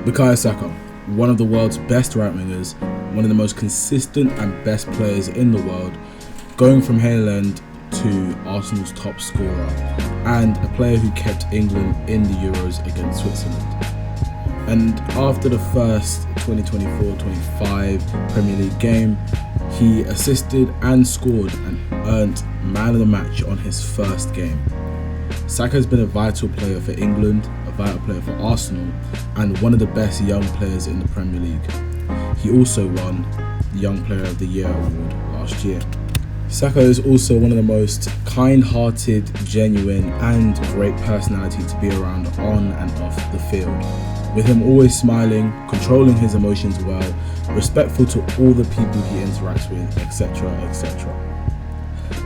Bukayo Saka, one of the world's best right wingers, one of the most consistent and best players in the world, going from Hale End to Arsenal's top scorer, and a player who kept England in the Euros against Switzerland. And after the first 2024-25 Premier League game, he assisted and scored and earned man of the match on his first game. Saka has been a vital player for England, a vital player for Arsenal, and one of the best young players in the Premier League. He also won the Young Player of the Year award last year. Saka is also one of the most kind-hearted, genuine and great personality to be around on and off the field, with him always smiling, controlling his emotions well, respectful to all the people he interacts with, etc, etc.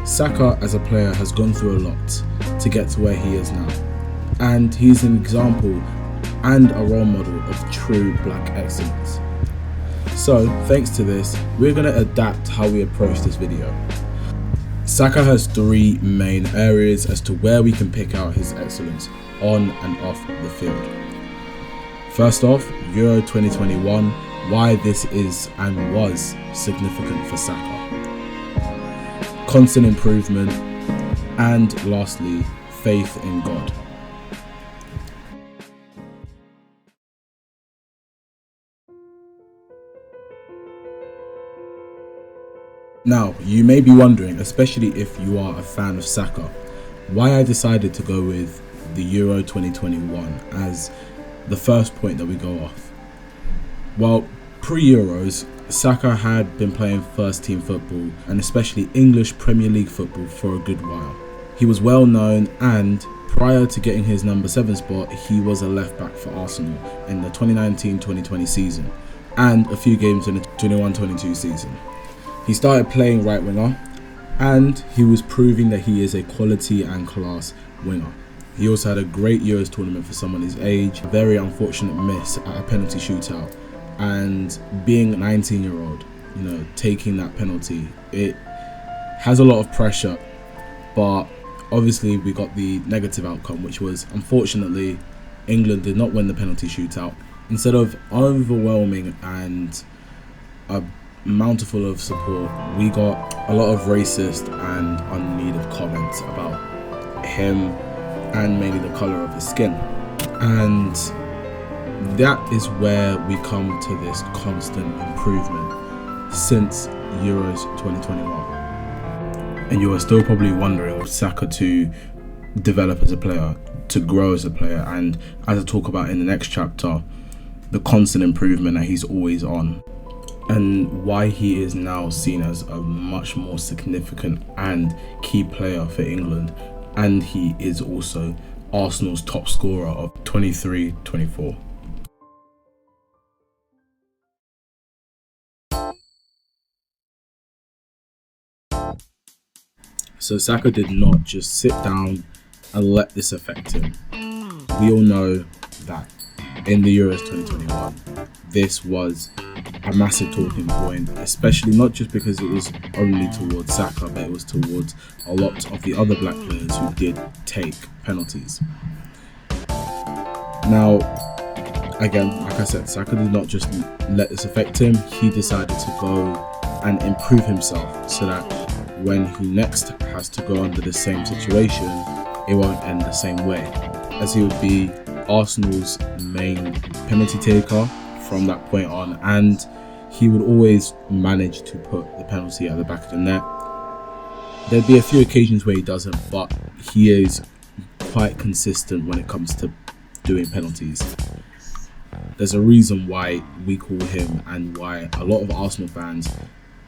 Saka as a player has gone through a lot to get to where he is now, and he's an example and a role model of true black excellence. So thanks to this, we're going to adapt how we approach this video. Saka has three main areas as to where we can pick out his excellence on and off the field. First off, Euro 2021, why this is and was significant for Saka. Constant improvement, and lastly, faith in God. Now, you may be wondering, especially if you are a fan of Saka, why I decided to go with the Euro 2021 as the first point that we go off. Well, pre-Euros, Saka had been playing first team football and especially English Premier League football for a good while. He was well known, and prior to getting his number 7 spot, he was a left back for Arsenal in the 2019-2020 season and a few games in the 21-22 season. He started playing right winger, and he was proving that he is a quality and class winger. He also had a great Euros tournament for someone his age, a very unfortunate miss at a penalty shootout, and being a 19-year-old, taking that penalty, it has a lot of pressure, but obviously we got the negative outcome, which was, unfortunately, England did not win the penalty shootout. Instead of overwhelming and a mountful of support, we got a lot of racist and unneeded comments about him and mainly the colour of his skin. And that is where we come to this constant improvement since Euros 2021. And you are still probably wondering of Saka to develop as a player, to grow as a player, and as I talk about in the next chapter, the constant improvement that he's always on, and why he is now seen as a much more significant and key player for England, and he is also Arsenal's top scorer of 23-24. So Saka did not just sit down and let this affect him. We all know that in the Euros 2021, this was a massive talking point, especially not just because it was only towards Saka, but it was towards a lot of the other black players who did take penalties. Now, again, like I said, Saka did not just let this affect him. He decided to go and improve himself so that when he next has to go under the same situation, it won't end the same way, as he would be Arsenal's main penalty taker from that point on, and he would always manage to put the penalty at the back of the net. There'd be a few occasions where he doesn't, but he is quite consistent when it comes to doing penalties. There's a reason why we call him, and why a lot of Arsenal fans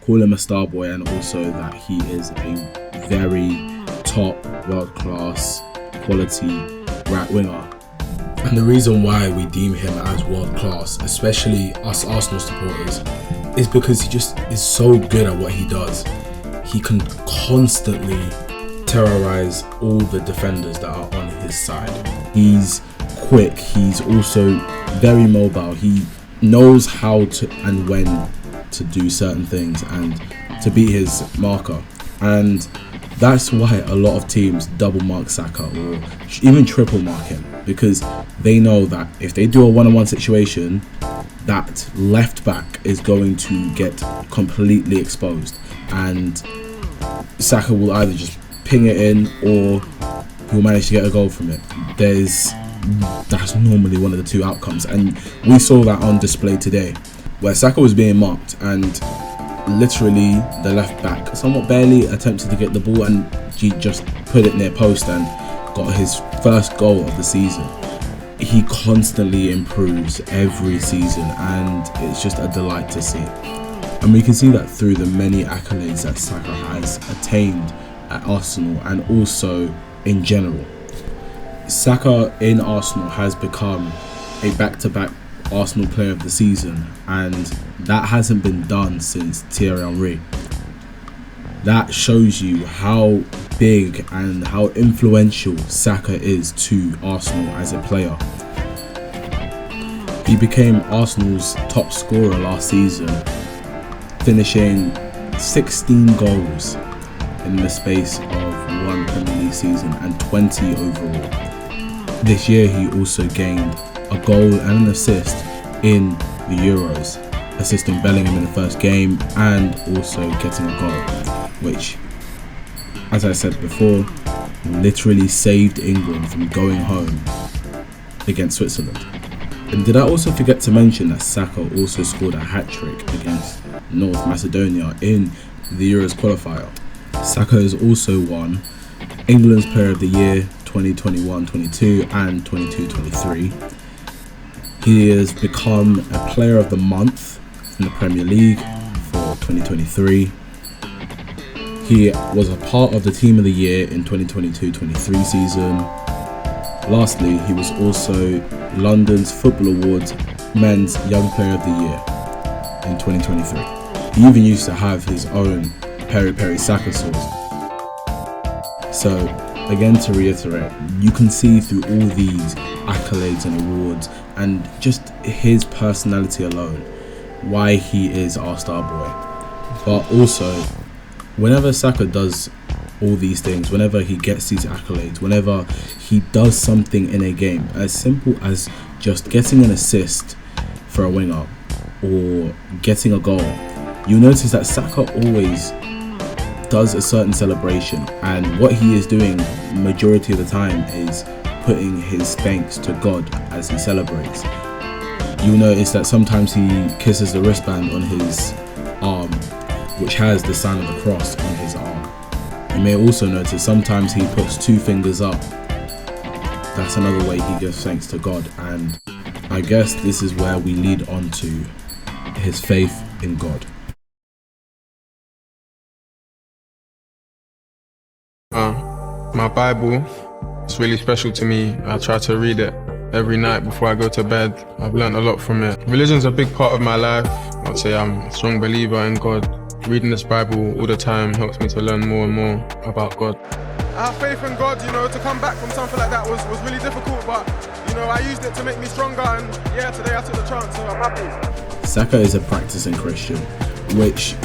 call him a Starboy, and also that he is a very top, world-class, quality right winger. And the reason why we deem him as world-class, especially us Arsenal supporters, is because he just is so good at what he does. He can constantly terrorize all the defenders that are on his side. He's quick, he's also very mobile, he knows how to and when to do certain things and to beat his marker, and that's why a lot of teams double mark Saka or even triple mark him. because they know that if they do a one-on-one situation, that left back is going to get completely exposed, and Saka will either just ping it in or he'll manage to get a goal from it. That's normally one of the two outcomes, and we saw that on display today, where Saka was being marked and literally the left back somewhat barely attempted to get the ball, and he just put it near post and got his first goal of the season. He constantly improves every season, and it's just a delight to see. And we can see that through the many accolades that Saka has attained at Arsenal and also in general. Saka in Arsenal has become a back-to-back Arsenal Player of the Season, and that hasn't been done since Thierry Henry. That shows you how big and how influential Saka is to Arsenal as a player. He became Arsenal's top scorer last season, finishing 16 goals in the space of one Premier League season and 20 overall. This year he also gained a goal and an assist in the Euros, assisting Bellingham in the first game and also getting a goal, which, as I said before, literally saved England from going home against Switzerland. And did I also forget to mention that Saka also scored a hat-trick against North Macedonia in the Euros qualifier. Saka has also won England's Player of the Year 2021-22 and 22-23. He has become a Player of the Month in the Premier League for 2023. He was a part of the Team of the Year in 2022-23 season. Lastly, he was also London's Football Awards Men's Young Player of the Year in 2023. He even used to have his own Peri Peri Saka sauce. So, again, to reiterate, you can see through all these accolades and awards and just his personality alone why he is our star boy. But also, whenever Saka does all these things, whenever he gets these accolades, whenever he does something in a game as simple as just getting an assist for a winger or getting a goal, you'll notice that Saka always does a certain celebration, and what he is doing majority of the time is putting his thanks to God as he celebrates. You'll notice that sometimes he kisses the wristband on his arm, which has the sign of the cross on his arm. You may also notice sometimes he puts two fingers up. That's another way he gives thanks to God, and I guess this is where we lead on to his faith in God. My Bible, it's really special to me. I try to read it every night before I go to bed. I've learned a lot from it. Religion's a big part of my life. I'd say I'm a strong believer in God. Reading this Bible all the time helps me to learn more and more about God. I have faith in God, to come back from something like that was really difficult, but, I used it to make me stronger, and yeah, today I took the chance, so I'm happy. Saka is a practicing Christian, which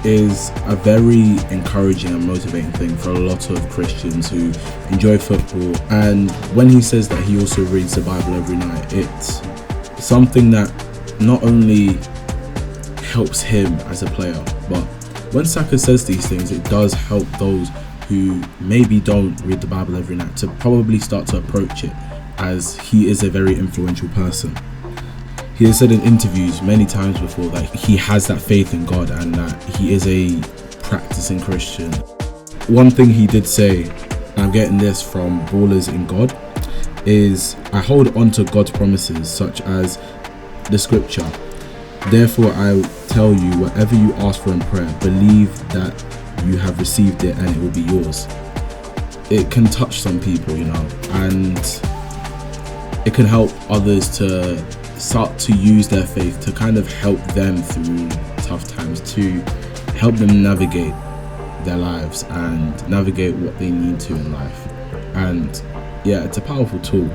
is a very encouraging and motivating thing for a lot of Christians who enjoy football. And when he says that he also reads the Bible every night, it's something that not only helps him as a player, but when Saka says these things, it does help those who maybe don't read the Bible every night to probably start to approach it, as he is a very influential person. He has said in interviews many times before that he has that faith in God and that he is a practicing Christian. One thing he did say, and I'm getting this from Ballers in God, is I hold on to God's promises, such as the scripture. Therefore I tell you, whatever you ask for in prayer, believe that you have received it and it will be yours. It can touch some people, and it can help others to start to use their faith to kind of help them through tough times, to help them navigate their lives and navigate what they need to in life. And yeah, it's a powerful tool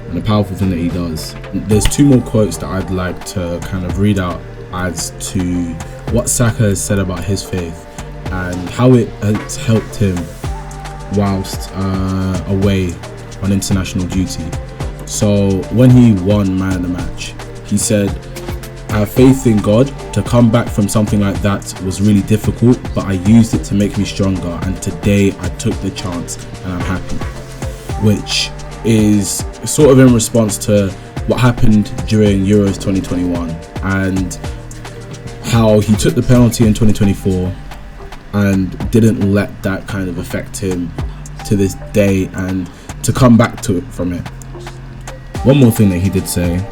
and a powerful thing that he does. There's two more quotes that I'd like to kind of read out as to what Saka has said about his faith and how it has helped him whilst away on international duty. So when he won man of the match, he said, "I have faith in God. To come back from something like that was really difficult, but I used it to make me stronger, and today I took the chance and I'm happy." Which is sort of in response to what happened during Euros 2021 and how he took the penalty in 2024 and didn't let that kind of affect him to this day, and to come back to it from it. One more thing that he did say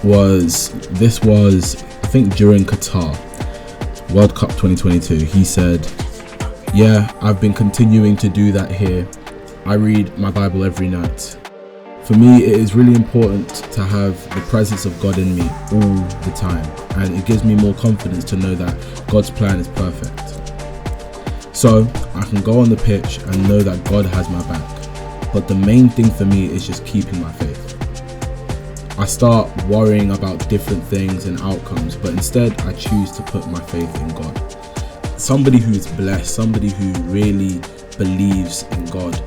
was, this was, I think, during Qatar World Cup 2022. He said, "Yeah, I've been continuing to do that here. I read my Bible every night. For me, it is really important to have the presence of God in me all the time, and it gives me more confidence to know that God's plan is perfect. So I can go on the pitch and know that God has my back. But the main thing for me is just keeping my faith. I start worrying about different things and outcomes, but instead I choose to put my faith in God." Somebody who's blessed, somebody who really believes in God,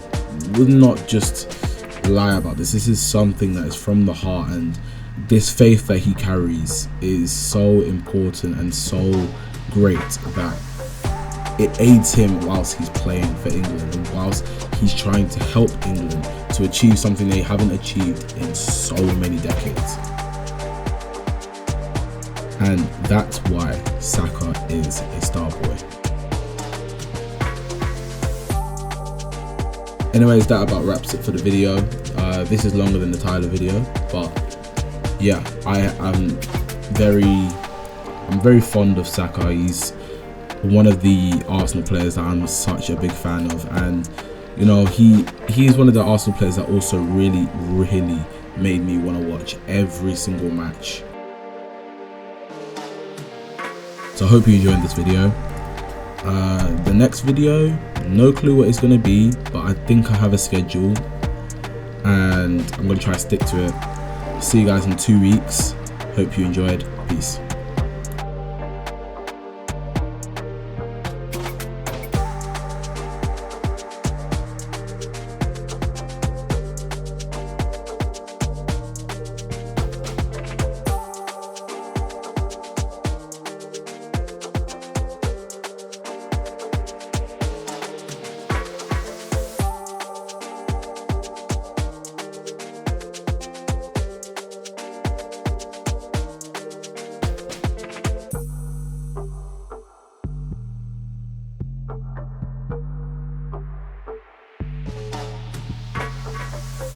would not just lie about this. This is something that is from the heart, and this faith that he carries is so important and so great that it aids him whilst he's playing for England and whilst he's trying to help England to achieve something they haven't achieved in so many decades. And that's why Saka is a Starboy. Anyways, that about wraps it for the video. This is longer than the Tyler video, but yeah, I'm very fond of Saka. He's one of the Arsenal players that I'm such a big fan of, and you know, he's one of the Arsenal players that also really made me want to watch every single match. So I hope you enjoyed this video. The next video, no clue what it's going to be, but I think I have a schedule and I'm going to try to stick to it. See you guys in 2 weeks. Hope you enjoyed. Peace.